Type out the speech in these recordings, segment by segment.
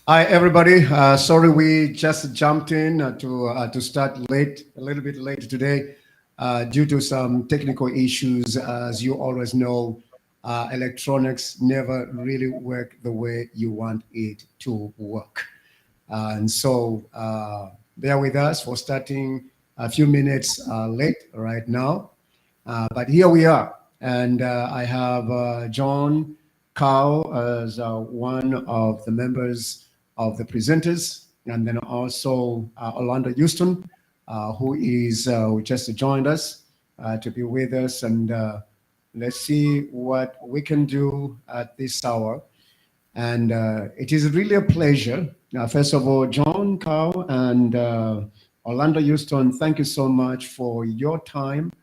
Hi, everybody. Sorry, we just jumped in to start late, a little bit late today, due to some technical issues. As you always know, electronics never really work the way you want it to work, and so bear with us for starting a few minutes late right now. But here we are, and I have John Cow as one of the members of the presenters, and then also Orlando Houston, who just joined us to be with us, and let's see what we can do at this hour. And it is really a pleasure. First of all, John Cow and Orlando Houston, thank you so much for your time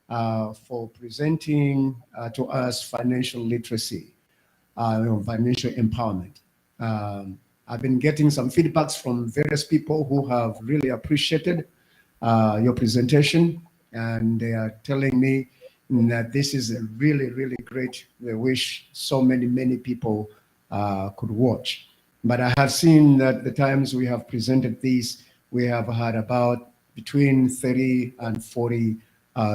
for presenting to us financial literacy, financial empowerment. I've been getting some feedbacks from various people who have really appreciated your presentation, and they are telling me that this is a really, really great. They wish so many people could watch. But I have seen that the times we have presented these, we have had about between 30 and 40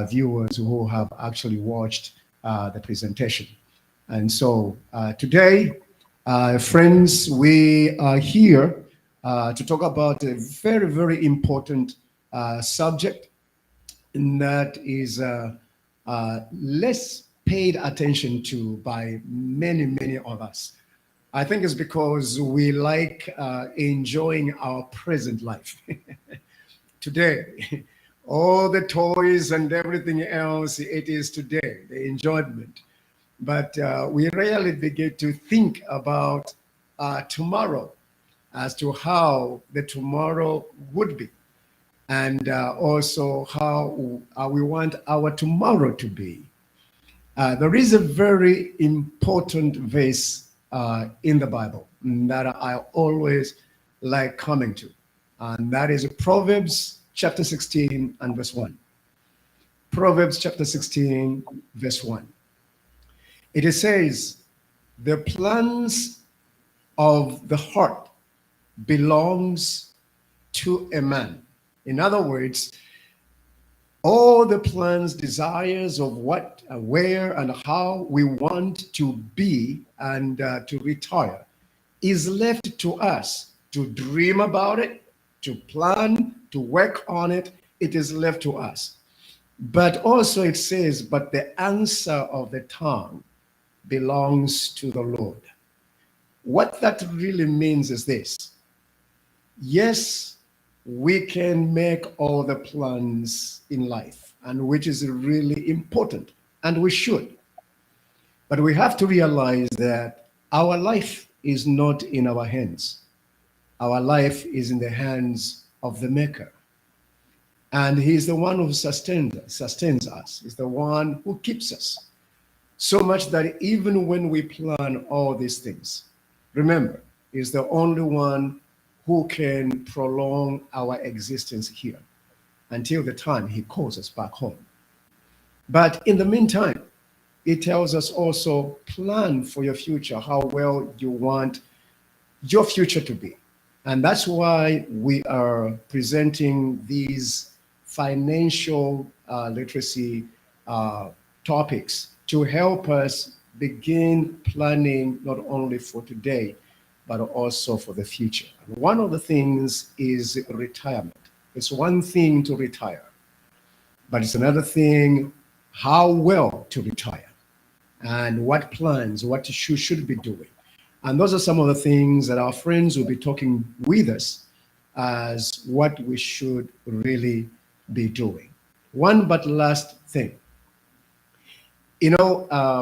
viewers who have actually watched the presentation. And so today, friends, we are here to talk about a very, very important subject, and that is less paid attention to by many of us. I think it's because we like enjoying our present life. Today, all the toys and everything else, it is today, the enjoyment. But we rarely begin to think about tomorrow as to how the tomorrow would be, and also how we want our tomorrow to be. There is a very important verse in the Bible that I always like coming to, and that is Proverbs chapter 16 and verse 1. Proverbs chapter 16, verse 1. It says, the plans of the heart belongs to a man. In other words, all the plans, desires of what, where, and how we want to be and to retire is left to us to dream about it, to plan, to work on it. It is left to us. But also it says, but the answer of the tongue belongs to the Lord. What that really means is this. Yes, we can make all the plans in life, and which is really important, and we should. But we have to realize that our life is not in our hands. Our life is in the hands of the Maker. And He's the one who sustains us. He's the one who keeps us. So much that even when we plan all these things, remember, He's the only one who can prolong our existence here until the time He calls us back home. But in the meantime, it tells us also plan for your future, how well you want your future to be. And that's why we are presenting these financial literacy topics to help us begin planning not only for today, but also for the future. And one of the things is retirement. It's one thing to retire, but it's another thing how well to retire and what plans, what you should be doing. And those are some of the things that our friends will be talking with us as what we should really be doing. One but last thing.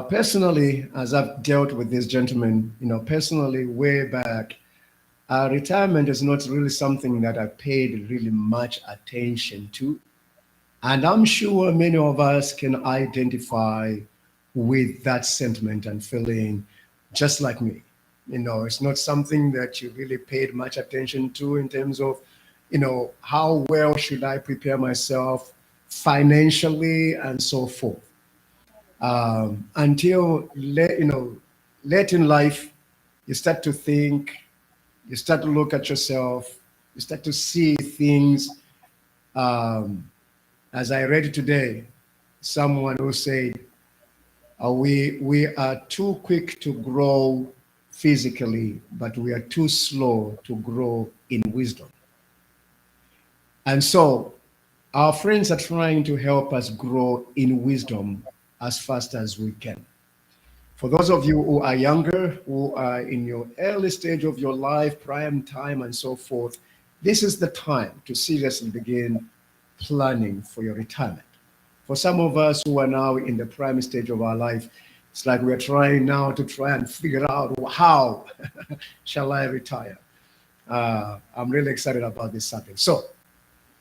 Personally, as I've dealt with this gentleman, personally, way back, retirement is not really something that I paid really much attention to. And I'm sure many of us can identify with that sentiment and feeling just like me. It's not something that you really paid much attention to in terms of, how well should I prepare myself financially and so forth. Until late in life, you start to think, You start to look at yourself. You start to see things. Um, as I read today, someone who said, we are too quick to grow physically, but we are too slow to grow in wisdom. And so our friends are trying to help us grow in wisdom as fast as we can. For those of you who are younger, who are in your early stage of your life, prime time, and so forth, this is the time to seriously begin planning for your retirement. For some of us who are now in the prime stage of our life, it's like we're trying now to try and figure out how shall I retire. I'm really excited about this subject. So,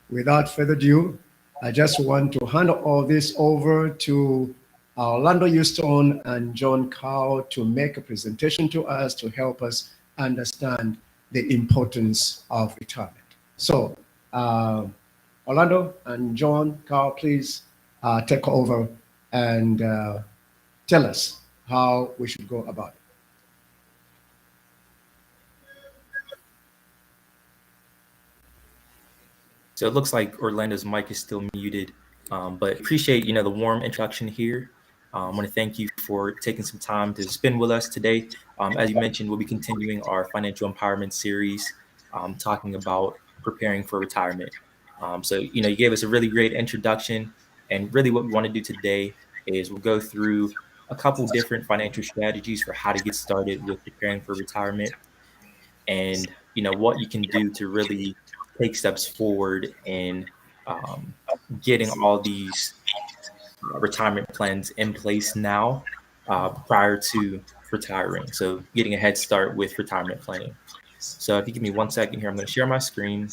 without further ado, I just want to hand all this over to Orlando Houston and John Cow to make a presentation to us to help us understand the importance of retirement. So, Orlando and John Cow, please take over and tell us how we should go about it. So it looks like Orlando's mic is still muted, but appreciate the warm introduction here. I want to thank you for taking some time to spend with us today. As you mentioned, we'll be continuing our financial empowerment series, talking about preparing for retirement. So you gave us a really great introduction, and really what we want to do today is we'll go through a couple different financial strategies for how to get started with preparing for retirement, and what you can do to really take steps forward in um, getting all these retirement plans in place now, prior to retiring. So getting a head start with retirement planning. So if you give me 1 second here, I'm going to share my screen.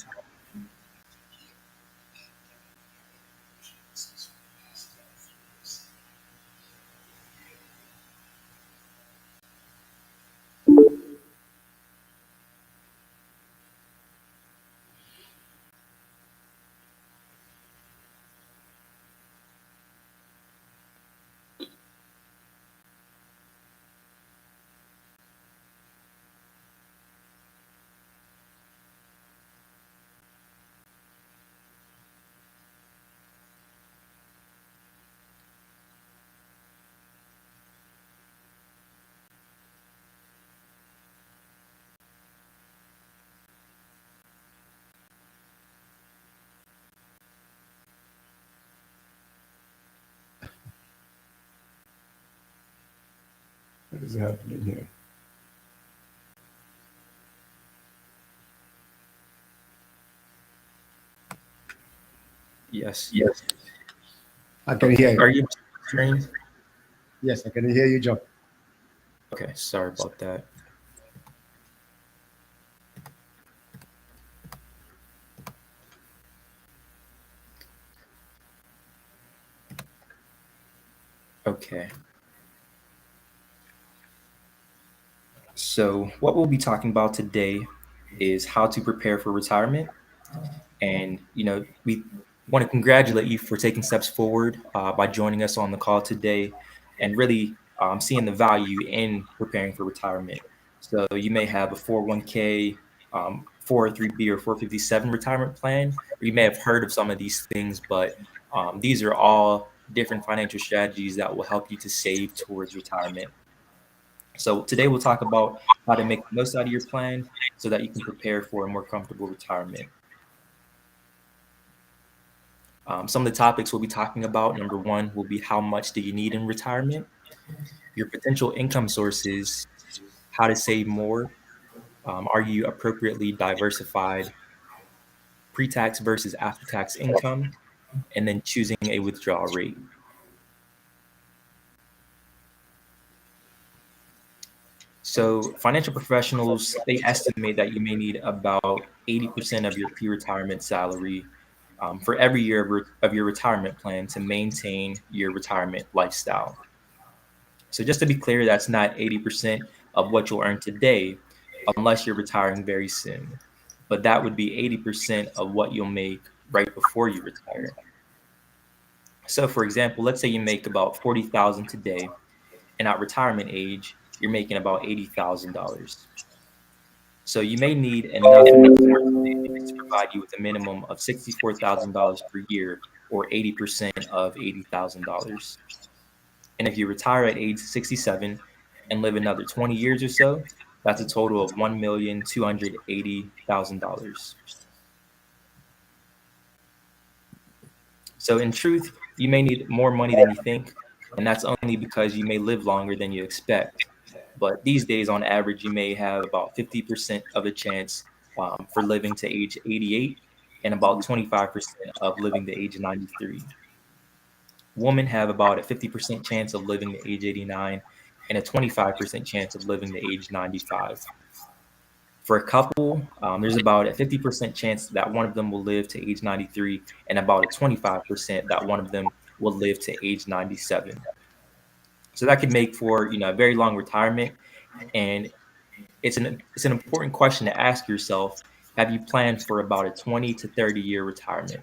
What is happening here? Yes. I can hear you. Are you screen? Yes, I can hear you, John. Okay, sorry about that. Okay. So what we'll be talking about today is how to prepare for retirement. And, we want to congratulate you for taking steps forward by joining us on the call today and really seeing the value in preparing for retirement. So you may have a 401k, 403b, or 457 retirement plan, or you may have heard of some of these things, but these are all different financial strategies that will help you to save towards retirement. So today we'll talk about how to make the most out of your plan so that you can prepare for a more comfortable retirement. Some of the topics we'll be talking about, number one, will be how much do you need in retirement, your potential income sources, how to save more, are you appropriately diversified, pre-tax versus after-tax income, and then choosing a withdrawal rate. So financial professionals, they estimate that you may need about 80% of your pre-retirement salary for every year of your retirement plan to maintain your retirement lifestyle. So just to be clear, that's not 80% of what you'll earn today unless you're retiring very soon. But that would be 80% of what you'll make right before you retire. So for example, let's say you make about 40,000 today, and at retirement age, you're making about $80,000. So you may need enough net worth savings to provide you with a minimum of $64,000 per year, or 80% of $80,000. And if you retire at age 67 and live another 20 years or so, that's a total of $1,280,000. So in truth, you may need more money than you think, and that's only because you may live longer than you expect. But these days, on average, you may have about 50% of a chance for living to age 88 and about 25% of living to age 93. Women have about a 50% chance of living to age 89 and a 25% chance of living to age 95. For a couple, there's about a 50% chance that one of them will live to age 93 and about a 25% that one of them will live to age 97. So that could make for, a very long retirement. And it's an important question to ask yourself. Have you planned for about a 20 to 30-year retirement?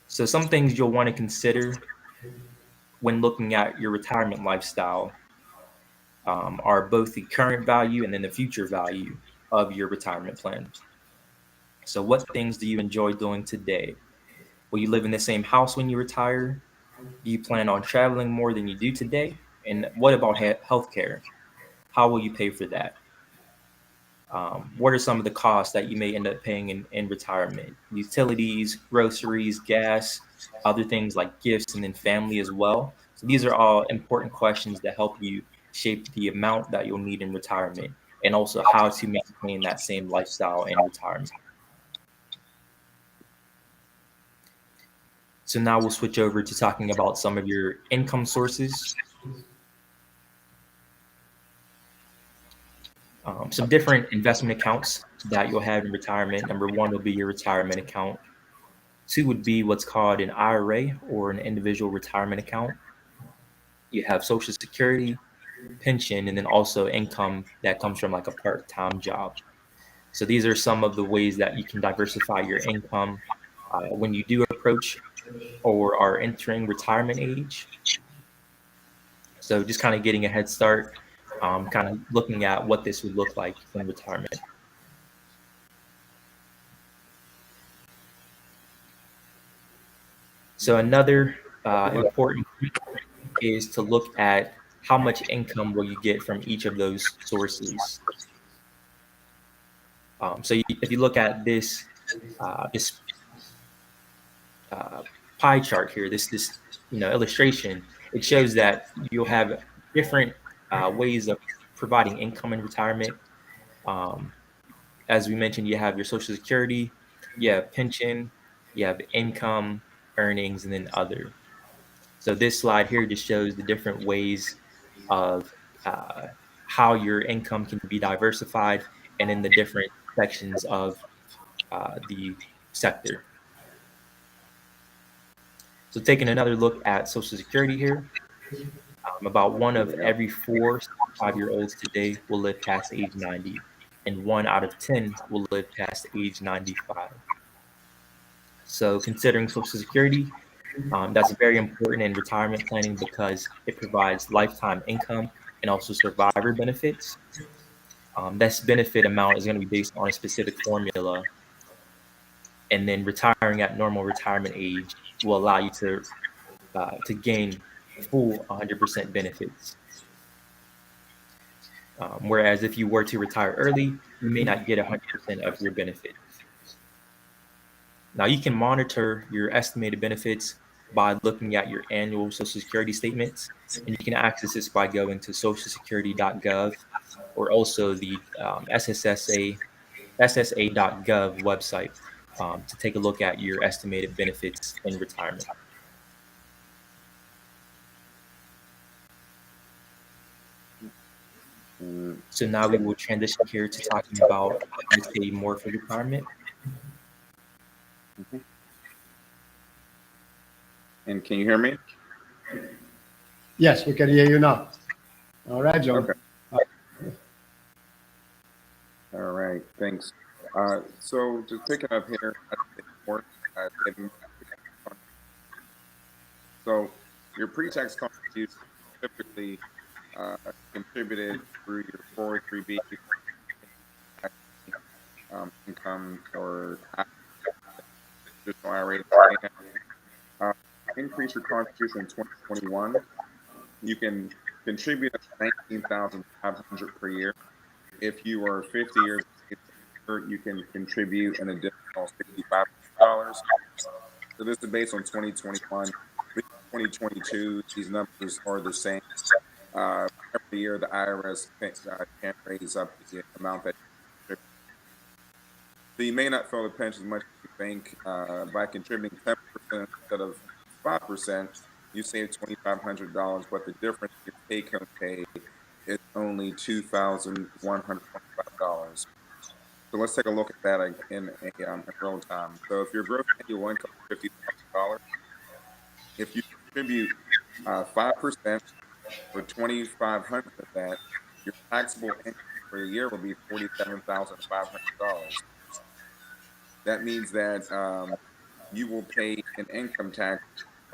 So some things you'll want to consider when looking at your retirement lifestyle are both the current value and then the future value of your retirement plan. So what things do you enjoy doing today? Will you live in the same house when you retire? Do you plan on traveling more than you do today? And what about healthcare? How will you pay for that? What are some of the costs that you may end up paying in retirement? Utilities, groceries, gas, other things like gifts, and then family as well. So these are all important questions that help you shape the amount that you'll need in retirement and also how to maintain that same lifestyle in retirement. So now we'll switch over to talking about some of your income sources. Some different investment accounts that you'll have in retirement. Number one will be your retirement account. Two would be what's called an IRA or an individual retirement account. You have Social Security, pension, and then also income that comes from like a part-time job. So these are some of the ways that you can diversify your income when you do approach or are entering retirement age. So just kind of getting a head start, kind of looking at what this would look like in retirement. So another important is to look at how much income will you get from each of those sources. If you look at this pie chart here, this illustration, it shows that you'll have different ways of providing income in retirement. As we mentioned, you have your Social Security, you have pension, you have income, earnings, and then other. So this slide here just shows the different ways of how your income can be diversified and in the different sections of the sector. So taking another look at Social Security here, about one of every 4 5-year-olds today will live past age 90, and 1 out of 10 will live past age 95. So considering Social Security, that's very important in retirement planning because it provides lifetime income and also survivor benefits. This benefit amount is going to be based on a specific formula, and then retiring at normal retirement age will allow you to gain full 100% benefits. Whereas if you were to retire early, you may not get 100% of your benefits. Now you can monitor your estimated benefits by looking at your annual Social Security statements, and you can access this by going to socialsecurity.gov or also the SSA.gov website to take a look at your estimated benefits in retirement. So now we will transition here to talking about how to save more for retirement. And can you hear me? Yes, we can hear you now. All right, John. Okay. All right, thanks. So to take it up here, so your pre-tax contribution typically contributed through your 403b income or additional IRA plan, increase your contribution in 2021. You can contribute up to $19,500 per year. If you are 50 years old, you can contribute an additional $6,500. So this is based on 2021. 2022, these numbers are the same. Every year, the IRS can raise up the amount that you contribute. So you may not feel the pinch as much as you think. By contributing 10% instead of 5%, you save $2,500, but the difference in your take-home pay is only $2,125. So let's take a look at that in real time. So if your gross annual income is $50,000, if you contribute 5% or $2,500 of that, your taxable income for the year will be $47,500. That means that you will pay an income tax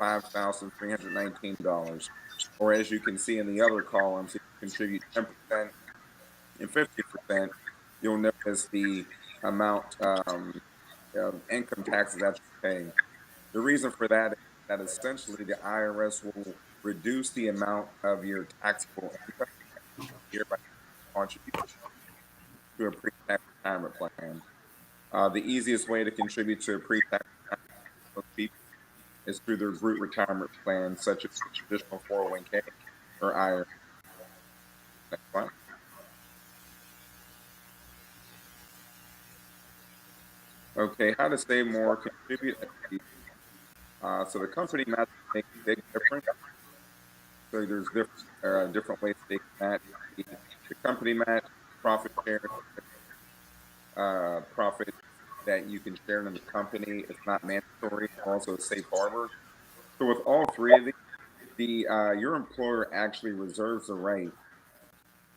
of $5,319. Or as you can see in the other columns, if you contribute 10% and 50%, you'll notice the amount of income taxes that you're paying. The reason for that is that essentially the IRS will reduce the amount of your taxable income here by contributing to a pre-tax retirement plan. The easiest way to contribute to a pre-tax retirement for people is through their group retirement plans, such as traditional 401k or IRA. Next one. Okay, how to save more, contribute. So the company match makes a big difference. So there's different ways they can match. The company match, profit share, profit that you can share in the company. It's not mandatory. Also a safe harbor. So with all three of these, your employer actually reserves the right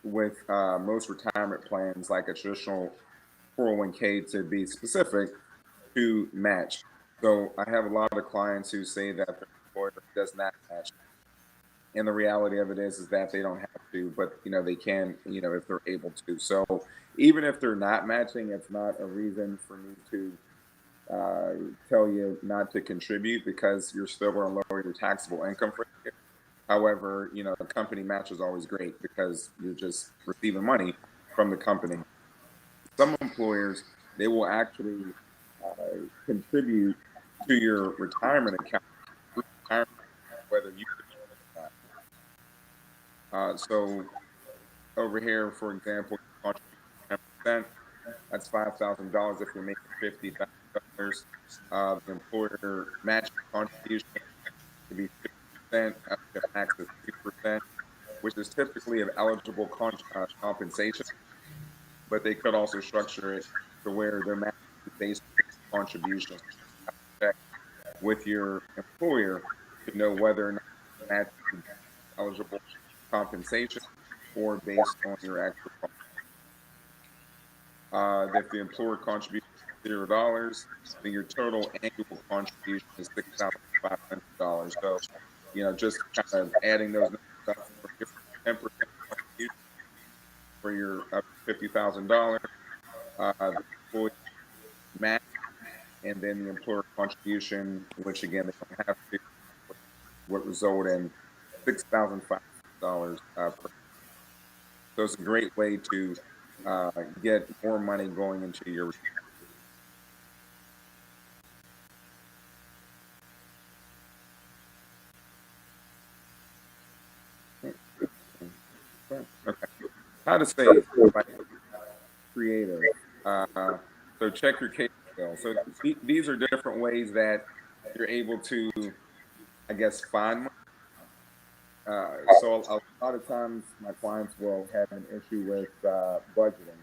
with most retirement plans, like a traditional 401k, to be specific to match. So I have a lot of clients who say that their employer does not match. And the reality of it is that they don't have to, but they can, if they're able to. So even if they're not matching, it's not a reason for me to tell you not to contribute, because you're still going to lower your taxable income for the year. However, the company match is always great because you're just receiving money from the company. Some employers, they will actually contribute to your retirement account, whether you so over here, for example, you contribute 10%. That's $5,000 if you're making $50,000. The employer matching contribution to be 50% up to max of 3%, which is typically of eligible compensation. But they could also structure it to where they're matching based on contribution with your employer to know whether or not that's eligible compensation or based on your actual if the employer contributes $0, then your total annual contribution is $6,500. So, just kind of adding those numbers up for 10% contribution for your $50,000, the employee match, and then the employer contribution, which again they don't have to, would result in $6,500 per. So it's a great way to get more money going into your. Okay. How to save by creative. So check your case bill. So these are different ways that you're able to, I guess, find money. So a lot of times my clients will have an issue with budgeting,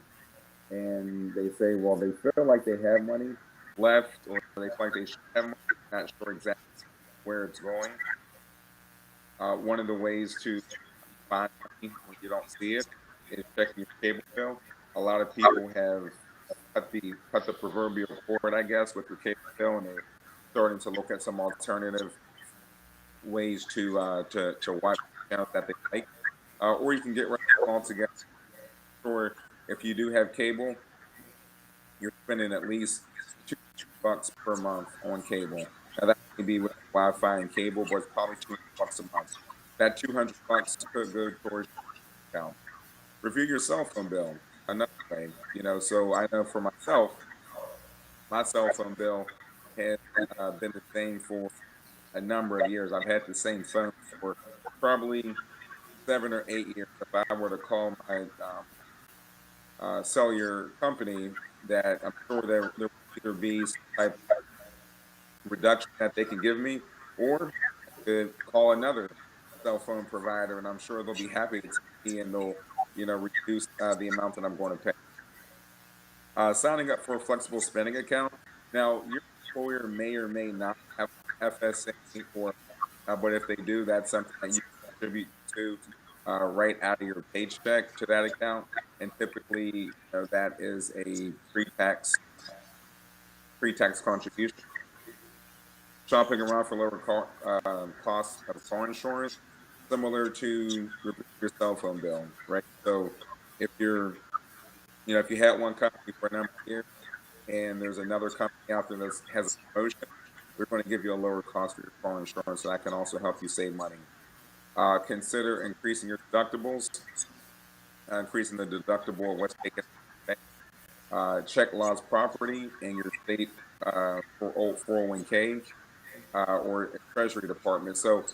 and they say, well, they feel like they have money left, or they feel like they should have money, not sure exactly where it's going. One of the ways to find money when you don't see it is checking your cable bill. A lot of people have cut the proverbial cord, I guess, with your cable bill, and they're starting to look at some alternative ways to watch channels that they like. or you can get rid of it altogether. Or if you do have cable, you're spending at least $200 per month on cable. Now that may be with Wi-Fi and cable, but it's probably $200 a month. That $200 could go towards your account. Review your cell phone bill. Another way, So I know for myself, my cell phone bill has been the same for a number of years. I've had the same phone for probably 7 or 8 years. If I were to call my cellular company, that I'm sure there will either be some type of reduction that they can give me, or I could call another cell phone provider, and I'm sure they'll be happy to take me and they'll, reduce the amount that I'm going to pay. Signing up for a flexible spending account. Now, your employer may or may not have FSA, but if they do, that's something that you contribute to right out of your paycheck to that account. And typically, that is a pre-tax contribution. Shopping around for lower costs of car insurance, similar to your cell phone bill, right? So if if you had one company for a number of years and there's another company out there that has a promotion, we're going to give you a lower cost for your car insurance, so that can also help you save money. Consider increasing your deductibles, increasing the deductible of what's taken. Check lost property in your state for old 401k or Treasury Department. So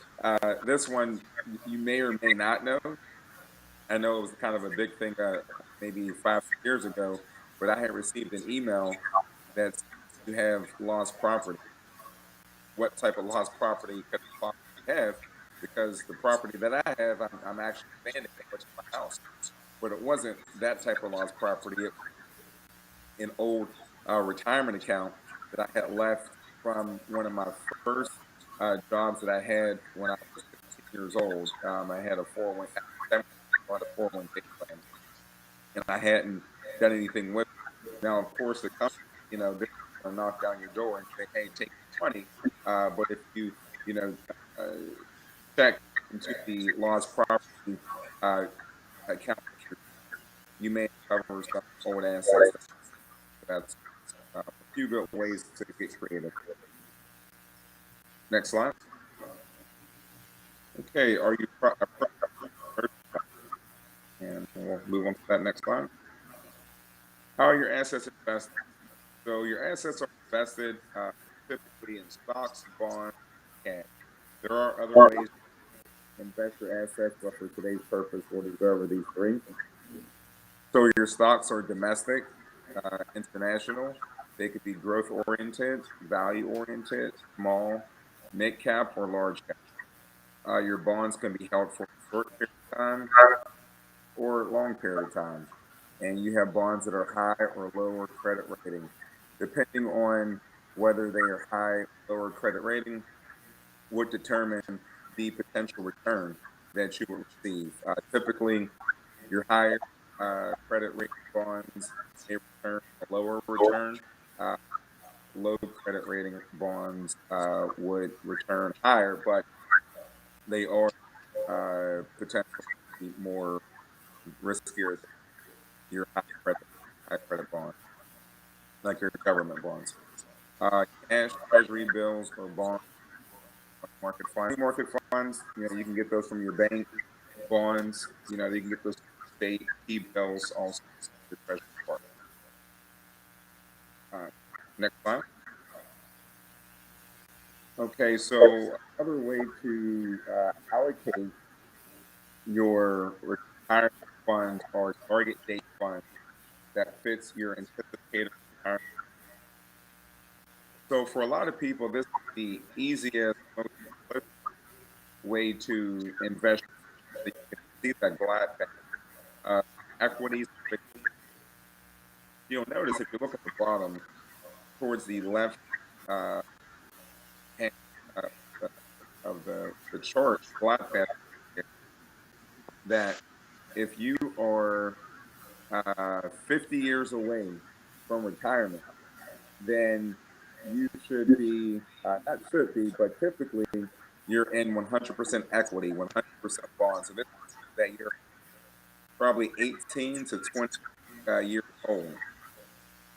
this one you may or may not know. I know it was kind of a big thing maybe 5 years ago, but I had received an email that you have lost property. What type of lost property could I possibly have? Because the property that I have, I'm actually expanding it, which is my house. But it wasn't that type of lost property. It was an old retirement account that I had left from one of my first jobs that I had when I was 15 years old. I had a 401k plan, and I hadn't done anything with it. Now, of course, the company, they're going to knock down your door and say, "Hey, take your money." But if you, check into the lost property account, you may cover some old assets. That's a few good ways to get creative. Next slide. Okay, are you and we'll move on to that next slide. How are your assets invested? So your assets are invested typically in stocks, bonds, cash. There are other ways to invest your assets, but for today's purpose, we'll just go over these three. So your stocks are domestic, international. They could be growth oriented, value oriented, small, mid cap, or large cap. Your bonds can be held for a short period of time or a long period of time. And you have bonds that are high or lower credit rating. Depending on whether they are high or lower credit rating, would determine the potential return that you will receive. Typically, your higher credit rating bonds may return a lower return. Low credit rating bonds would return higher, but they are potentially more riskier than your high credit bonds, like your government bonds. Cash, treasury bills, or bonds, market funds. You can get those from your bank. Bonds, you can get those from state. T-bills, also your treasury department. Next slide. Okay, so another way to allocate your retirement funds or target date funds that fits your anticipated retirement. So for a lot of people, this is the easiest, most way to invest. You can see that glide path. Equities. You'll notice if you look at the bottom, towards the left hand of the chart, glide path, that if you are 50 years away from retirement, then you should be, not should be, but typically you're in 100% equity, 100% bonds. So this that you're probably 18 to 20 years old,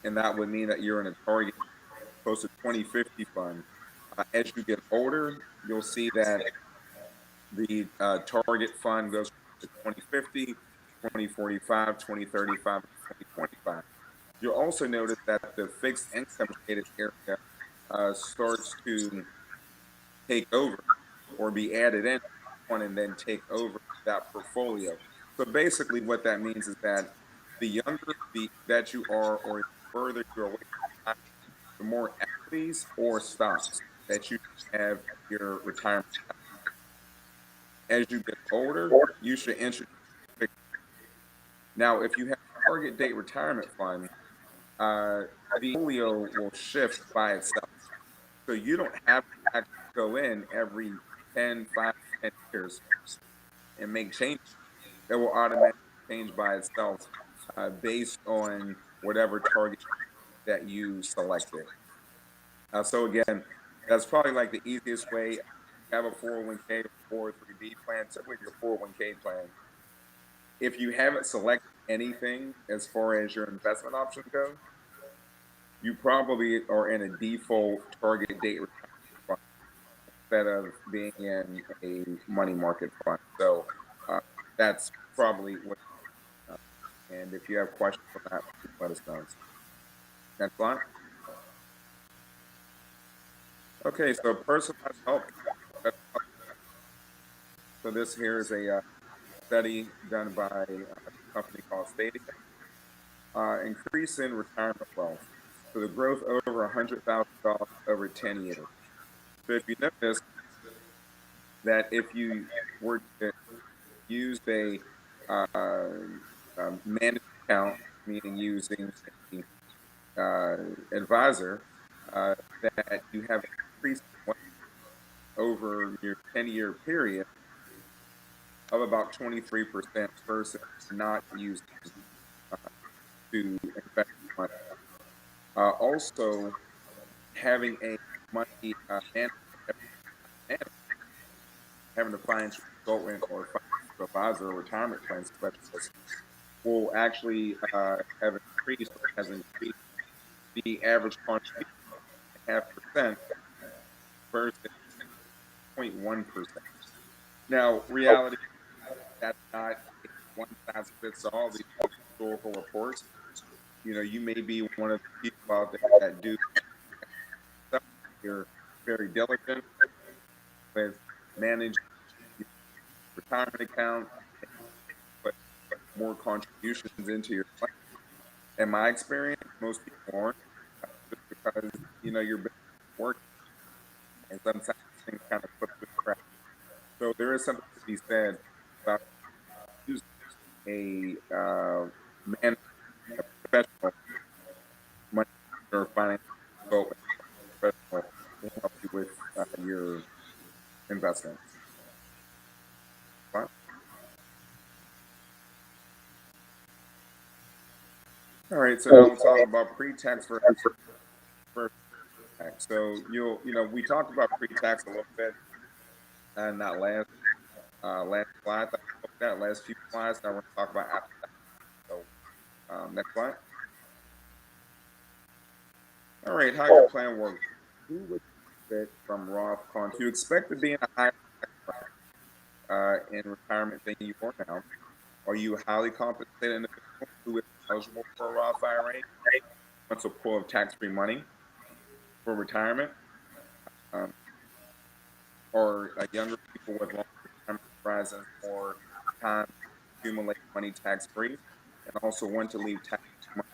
and that would mean that you're in a target close to 2050 fund. As you get older, you'll see that the target fund goes to 2050, 2045, 2035, 2025. You'll also notice that the fixed income shaded area starts to take over or be added in on and then take over that portfolio. So basically what that means is that the younger that you are or the further you're away from time, the more equities or stocks that you have your retirement. As you get older, you should introduce fixed. Now, if you have a target date retirement fund, the portfolio will shift by itself. So you don't have to actually go in every 10, 5, 10 years and make changes. It will automatically change by itself based on whatever target that you selected. So again, that's probably like the easiest way. You have a 401k or 403b plan, typically your 401k plan. If you haven't selected anything as far as your investment options go, you probably are in a default target date retirement fund instead of being in a money market fund. So that's probably what. And if you have questions on that, please let us know. Next slide. Okay, so personalized help. So this here is a study done by a company called Stadia. Increase in retirement wealth. So the growth over $100,000 over 10 years. So if you notice that if you were to use a managed account, meaning using an advisor, that you have increased over your 10-year period of about 23% versus not using to invest money. Also, having a money having a financial consultant or financial advisor or retirement plan specialist will actually have increased or has increased the average contribution 0.5% versus 0.1%. Now, reality, that's not a one size fits all. These historical reports. You know, you may be one of the people out there that do. You're very diligent with managing your retirement account, but more contributions into your plan. In my experience, most people aren't, just because you're working, and sometimes things kind of slip through the cracks. So there is something to be said about using a professional money or financial consultant professional to help you with your investments. Fine. All right, so now we'll talk about pre-tax versus tax. So we talked about pre-tax a little bit, and that last slide that I looked at, last few slides. Now we're going to talk about after tax. So next slide. All right, how your plan works? Who would benefit from Roth contributions? You expect to be in a higher tax bracket in retirement than you are now. Are you a highly compensated individual who is eligible for a Roth IRA? Wants a pool of tax-free money for retirement? Or younger people with long retirement horizons for time to accumulate money tax-free and also want to leave tax money.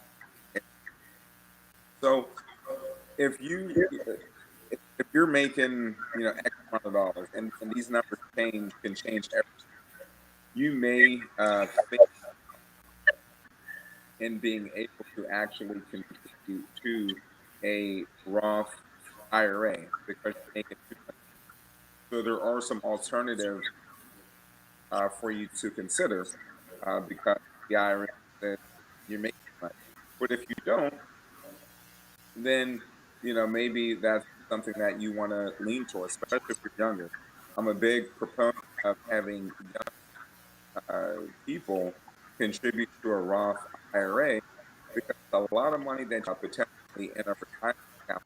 So if you're making X amount of dollars and these numbers can change everything, you may think in being able to actually contribute to a Roth IRA because you're making too much. So there are some alternatives for you to consider because the IRA says you're making money. But if you don't, then maybe that's something that you want to lean towards, especially if you're younger. I'm a big proponent of having young people contribute to a Roth IRA because a lot of money that you potentially in a retirement account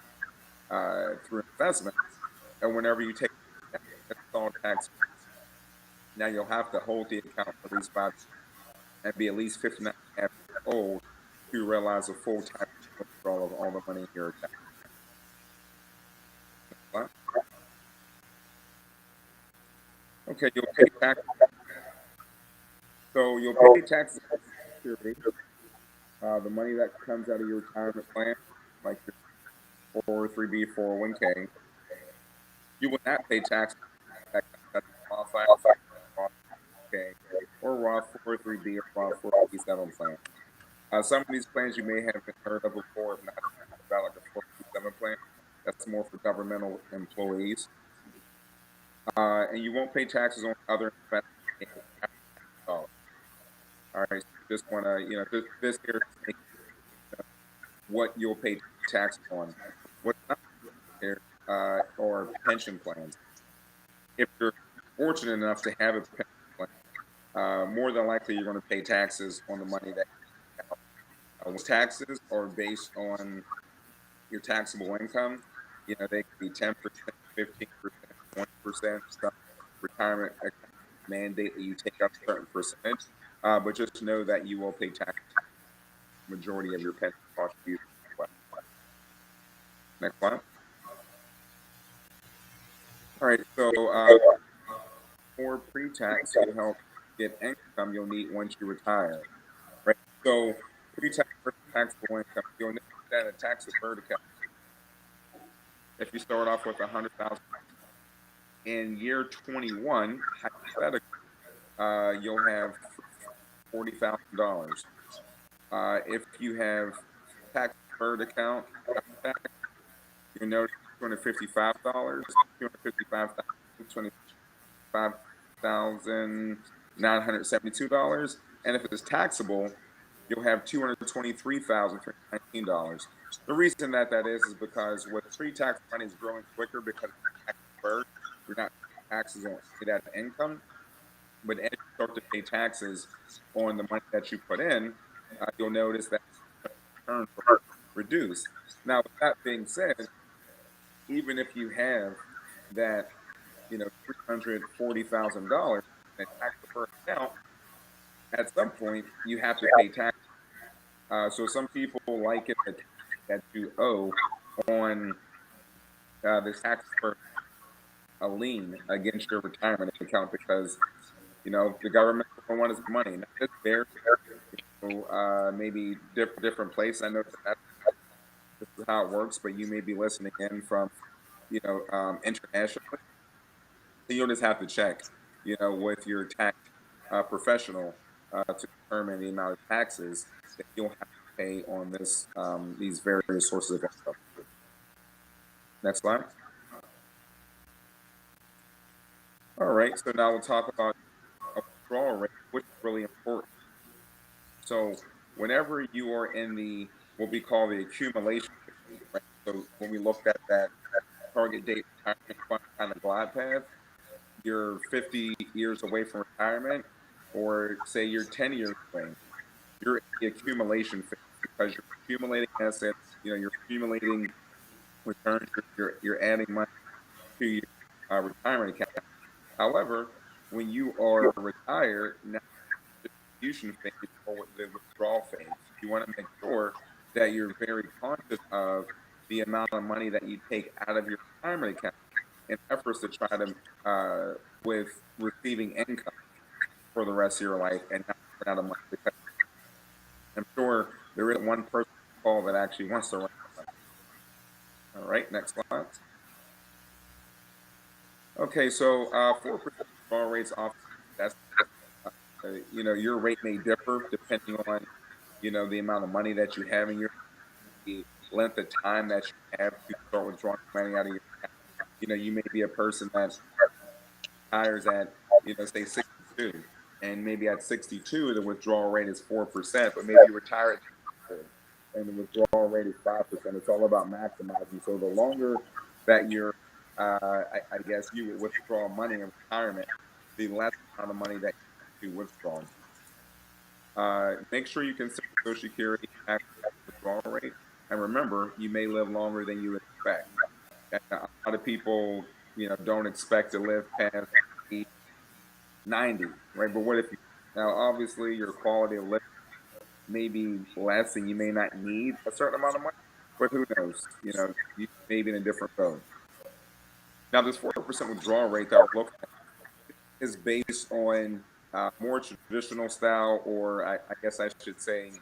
through investment, and whenever you take it's all tax. Now you'll have to hold the account for at least 5 and be at least 59 and a half years old to realize a full-time withdrawal of all the money in your account. What? Okay, you'll pay taxes. So you'll pay taxes on security, the money that comes out of your retirement plan, like your 403b, 401k. You will not pay taxes that comes out of Roth IRA, or Roth 403b or Roth 457 plan. Some of these plans you may have heard of before, if not about like a 457 plan. That's more for governmental employees. And you won't pay taxes on other investments. All right, so just want to, this here is what you'll pay tax on. What's not here or pension plans. If you're fortunate enough to have a pension plan, more than likely you're going to pay taxes on the money that you have. Taxes are based on your taxable income. They could be 10%, 15%, 20%. Some retirement mandate that you take up a certain percentage. But just know that you will pay tax majority of your pension contributions. Next slide. All right, so for pre-tax to help get income you'll need once you retire. Right. So pre-tax versus taxable income, you'll need that a tax deferred account. If you start off with $100,000 in year 21, hypothetically, you'll have $40,000. If you have tax deferred account, you'll notice $255, $25,972, and if it is taxable, you'll have $223,319. The reason that is because with pre-tax money is growing quicker because it's tax deferred, you're not paying taxes on that income. But as you start to pay taxes on the money that you put in, you'll notice that return will reduce. Now, with that being said, even if you have that, $340,000 in a tax deferred account, at some point you have to pay tax. So some people like it that you owe on this tax deferred a lien against your retirement account because the government don't want his money. Now, this varies, maybe different place. I know that this is how it works, but you may be listening in from internationally. So you'll just have to check, with your tax professional to determine the amount of taxes that you'll have to pay on these various sources of income. Next slide. All right, so now we'll talk about a withdrawal rate, which is really important. So whenever you are in what we call the accumulation phase, right? So when we looked at that target date retirement fund kind of glide path, you're 50 years away from retirement, or say you're 10 years away, you're in the accumulation phase because you're accumulating assets, you're accumulating returns, you're adding money to your retirement account. However, when you are retired, now the distribution phase or the withdrawal phase, you want to make sure that you're very conscious of the amount of money that you take out of your retirement account in efforts to try to with receiving income for the rest of your life and not run out of money. Because I'm sure there isn't one person on the call that actually wants to run out of money. All right, next slide. Okay, so 4% withdrawal rates often that's your rate may differ depending on the amount of money that you have in your the length of time that you have to start withdrawing money out of your account. You may be a person that retires at say 62, and maybe at 62 the withdrawal rate is 4%, but maybe you retire at 62, and the withdrawal rate is 5%. It's all about maximizing. So the longer that you're I guess you would withdraw money in retirement, the less amount of money that to withdraw. Make sure you consider Social Security actual withdrawal rate, and remember, you may live longer than you expect. And a lot of people, don't expect to live past 90, right? But what if you now? Obviously, your quality of living may be less, and you may not need a certain amount of money. But who knows? You may be in a different road. Now, this 4% withdrawal rate that we're looking at is based on more traditional style, or I guess I should say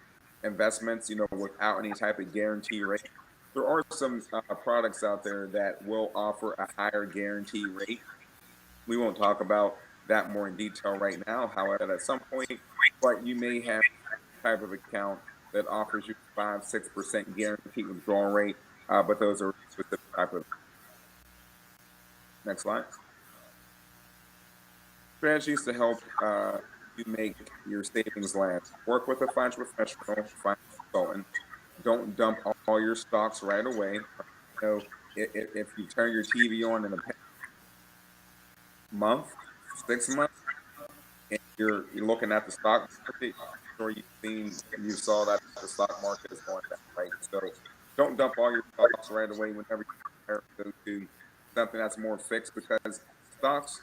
investments, without any type of guarantee rate. There are some products out there that will offer a higher guarantee rate. We won't talk about that more in detail right now, however, at some point, but you may have a type of account that offers you 5-6% guaranteed withdrawal rate, but those are specific type of. Next slide. Strategies to help you make your savings last. Work with a financial professional, financial consultant. Don't dump all your stocks right away. If you turn your TV on in a month, 6 months, and you're looking at the stock market, or you saw that the stock market is going down, right? So don't dump all your stocks right away whenever you compare them to something that's more fixed, because stocks,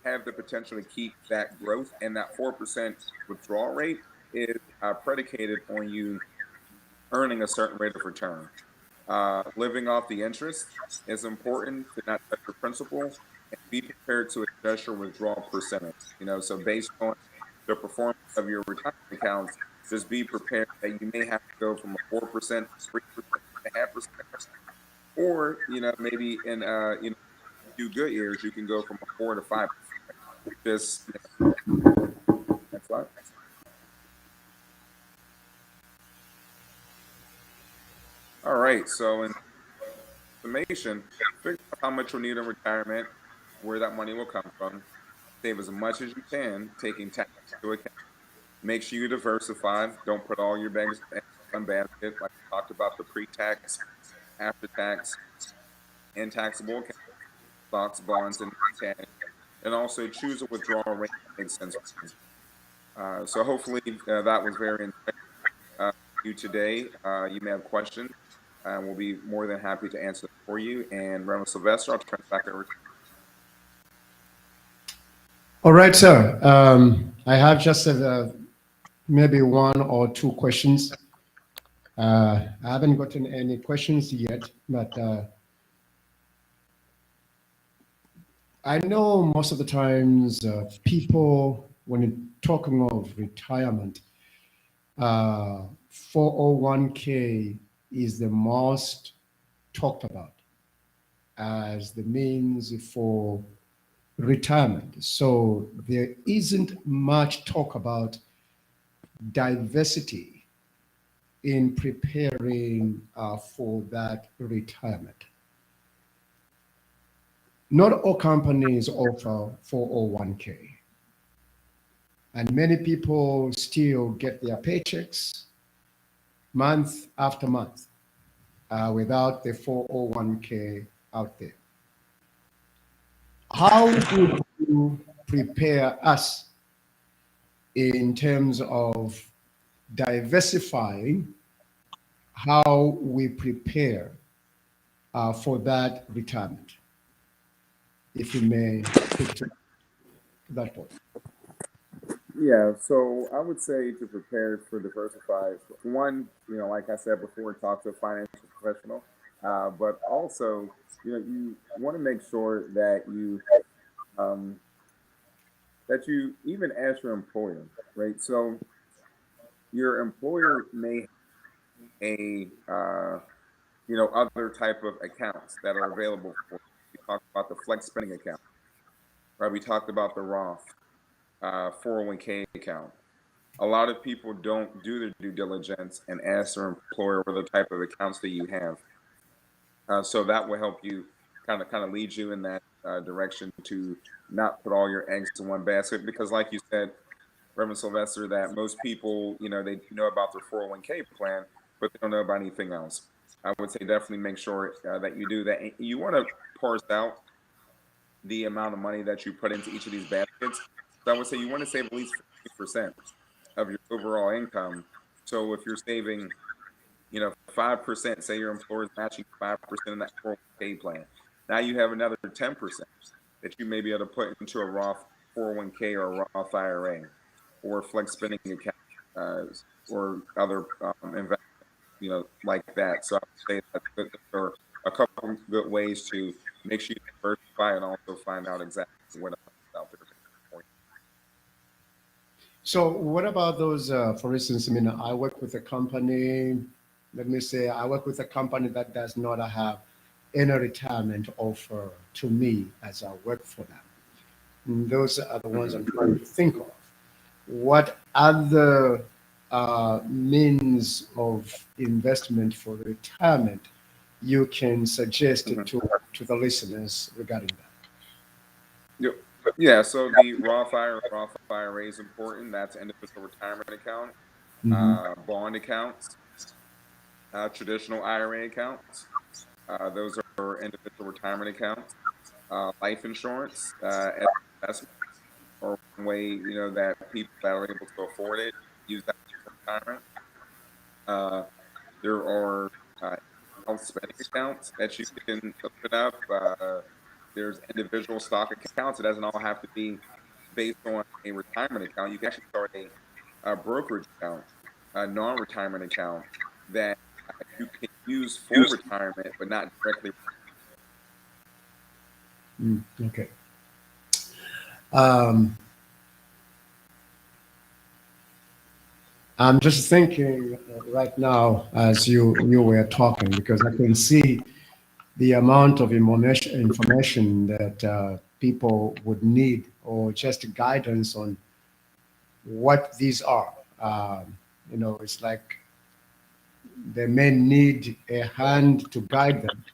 have the potential to keep that growth, and that 4% withdrawal rate is predicated on you earning a certain rate of return. Living off the interest is important to not touch your principal, and be prepared to adjust your withdrawal percentage. So based on the performance of your retirement accounts, just be prepared that you may have to go from a 4%, 3%, 3.5%, or maybe in few good years you can go from a 4 to 5%. Just next slide. All right, so in summation, figure out how much you'll need in retirement, where that money will come from. Save as much as you can, taking tax into account. Make sure you diversify. Don't put all your eggs in one basket. Like we talked about, the pre-tax, after-tax, and taxable accounts, stocks, bonds, and cash. And also choose a withdrawal rate that makes sense for you. So hopefully that was very interesting for you today. You may have questions. We'll be more than happy to answer them for you. And Reverend Sylvester, I'll turn it back over to you. All right, sir. I have just maybe 1 or 2 questions. I haven't gotten any questions yet, but I know most of the times people, when talking of retirement, 401k is the most talked about as the means for retirement. So there isn't much talk about diversity in preparing for that retirement. Not all companies offer 401k. And many people still get their paychecks month after month without the 401k out there. How would you prepare us in terms of diversifying how we prepare for that retirement? If you may speak to that point. Yeah, so I would say to prepare for diversified, one, like I said before, talk to a financial professional, but also, you want to make sure that you even ask your employer, right? So your employer may have other type of accounts that are available for you. We talked about the flex spending account, right? We talked about the Roth 401k account. A lot of people don't do their due diligence and ask their employer what the type of accounts that you have. So that will help you kind of lead you in that direction to not put all your eggs in one basket. Because like you said, Reverend Sylvester, that most people, they know about their 401k plan, but they don't know about anything else. I would say definitely make sure that you do that. And you want to parse out the amount of money that you put into each of these baskets. So I would say you want to save at least 50% of your overall income. So if you're saving, 5%, say your employer is matching 5% in that 401k plan. Now you have another 10% that you may be able to put into a Roth 401k or a Roth IRA or flex spending account or other investments, like that. So I would say that there are a couple of good ways to make sure you diversify and also find out exactly what else is out there for you. So what about those, for instance, I work with a company, let me say, I work with a company that does not have any retirement offer to me as I work for them. And those are the ones I'm trying to think of. What other means of investment for retirement you can suggest to the listeners regarding that? Yeah, so the Roth IRA is important. That's individual retirement account, bond accounts, traditional IRA accounts. Those are individual retirement accounts. Life insurance, as investment, or one way that people that are able to afford it use that for retirement. There are health spending accounts that you can open up. There's individual stock accounts. It doesn't all have to be based on a retirement account. You can actually start a brokerage account, a non-retirement account that you can use for retirement, but not directly. Okay. I'm just thinking right now as you were talking, because I can see the amount of information that people would need, or just guidance on what these are. It's like they may need a hand to guide them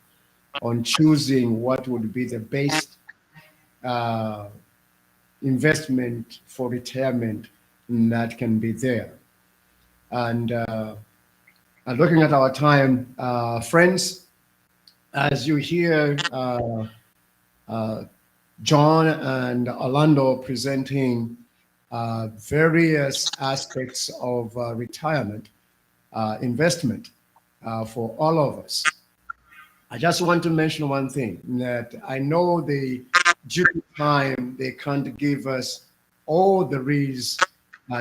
on choosing what would be the best investment for retirement that can be there. And looking at our time, friends, as you hear John and Orlando presenting various aspects of retirement investment for all of us, I just want to mention one thing, that I know due to time, they can't give us all there is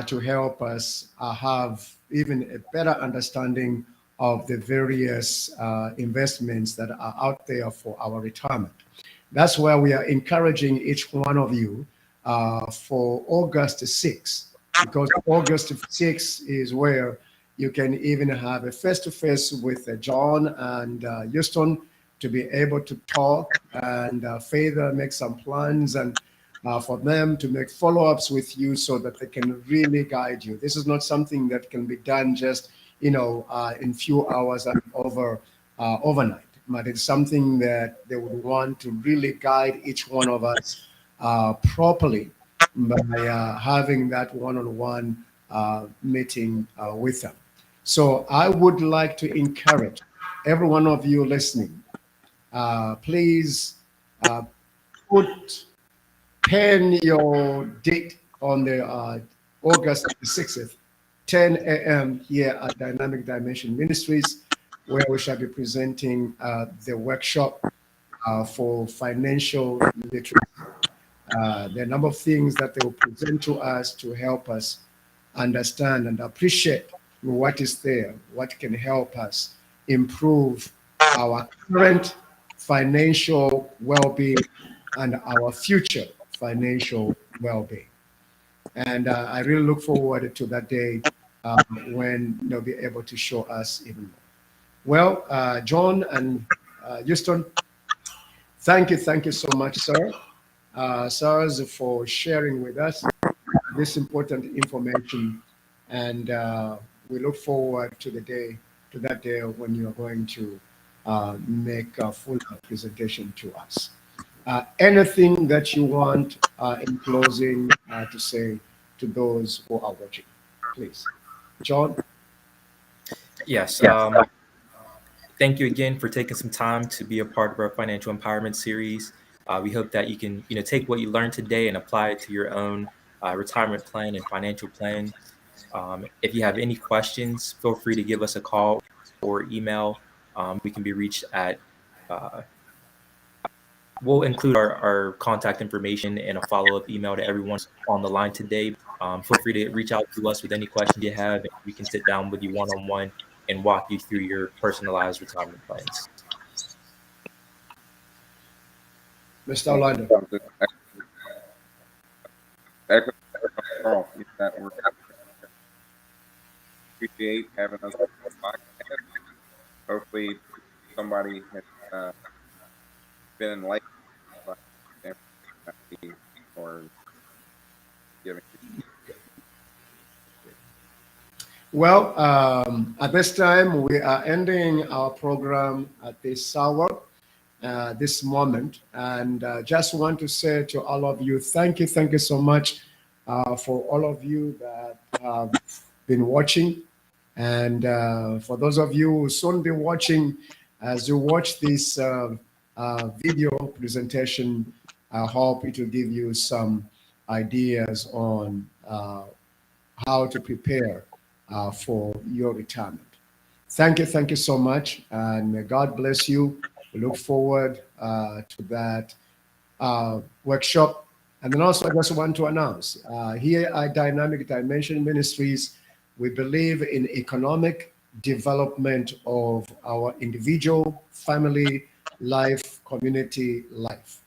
to help us have even a better understanding of the various investments that are out there for our retirement. That's why we are encouraging each one of you for August 6th, because August 6th is where you can even have a face-to-face with John and Houston to be able to talk and further make some plans, and for them to make follow-ups with you so that they can really guide you. This is not something that can be done just, in few hours and overnight, but it's something that they would want to really guide each one of us properly by having that one-on-one meeting with them. So I would like to encourage every one of you listening, please pen your date on the August 6th, 10 a.m. here at Dynamic Dimension Ministries, where we shall be presenting the workshop for financial literacy. There are a number of things that they will present to us to help us understand and appreciate what is there, what can help us improve our current financial well-being and our future financial well-being. And I really look forward to that day when they'll be able to show us even more. Well, John and Houston, thank you so much, sir. Sirs, for sharing with us this important information, and we look forward to that day when you are going to make a full presentation to us. Anything that you want in closing to say to those who are watching, please. John? Yes. Thank you again for taking some time to be a part of our financial empowerment series. We hope that you can, take what you learned today and apply it to your own retirement plan and financial plan. If you have any questions, feel free to give us a call or email. We can be reached at, we'll include our contact information and a follow-up email to everyone on the line today. Feel free to reach out to us with any questions you have, and we can sit down with you one-on-one and walk you through your personalized retirement plans. Mr. Orlando. Appreciate having us on the podcast. Hopefully, somebody has been enlightened by or giving. Well, at this time, we are ending our program at this hour, this moment, and just want to say to all of you, thank you so much for all of you that have been watching. And for those of you who will soon be watching, as you watch this video presentation, I hope it will give you some ideas on how to prepare for your retirement. Thank you so much, and may God bless you. We look forward to that workshop. And then also, I just want to announce, here at Dynamic Dimension Ministries, we believe in economic development of our individual, family life, community life.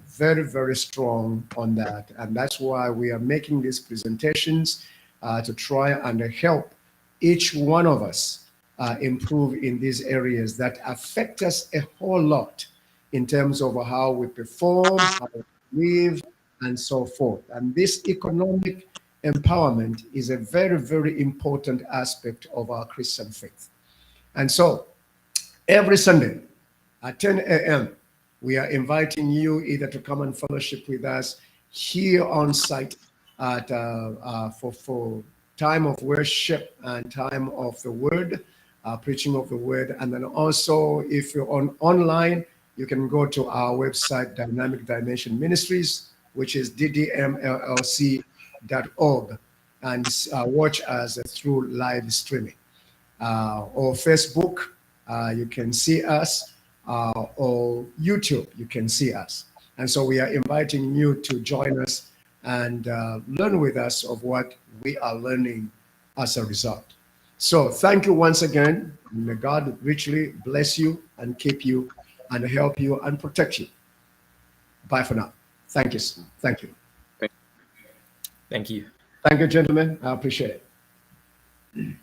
Very strong on that. And that's why we are making these presentations to try and help each one of us improve in these areas that affect us a whole lot in terms of how we perform, how we live, and so forth. And this economic empowerment is a very important aspect of our Christian faith. And so every Sunday at 10 a.m., we are inviting you either to come and fellowship with us here on site at for time of worship and time of the word, preaching of the word. And then also, if you're online, you can go to our website, Dynamic Dimension Ministries, which is ddmllc.org, and watch us through live streaming. Or Facebook, you can see us, or YouTube, you can see us. And so we are inviting you to join us and learn with us of what we are learning as a result. So thank you once again. May God richly bless you and keep you and help you and protect you. Bye for now. Thank you. Thank you. Thank you. Thank you, gentlemen. I appreciate it.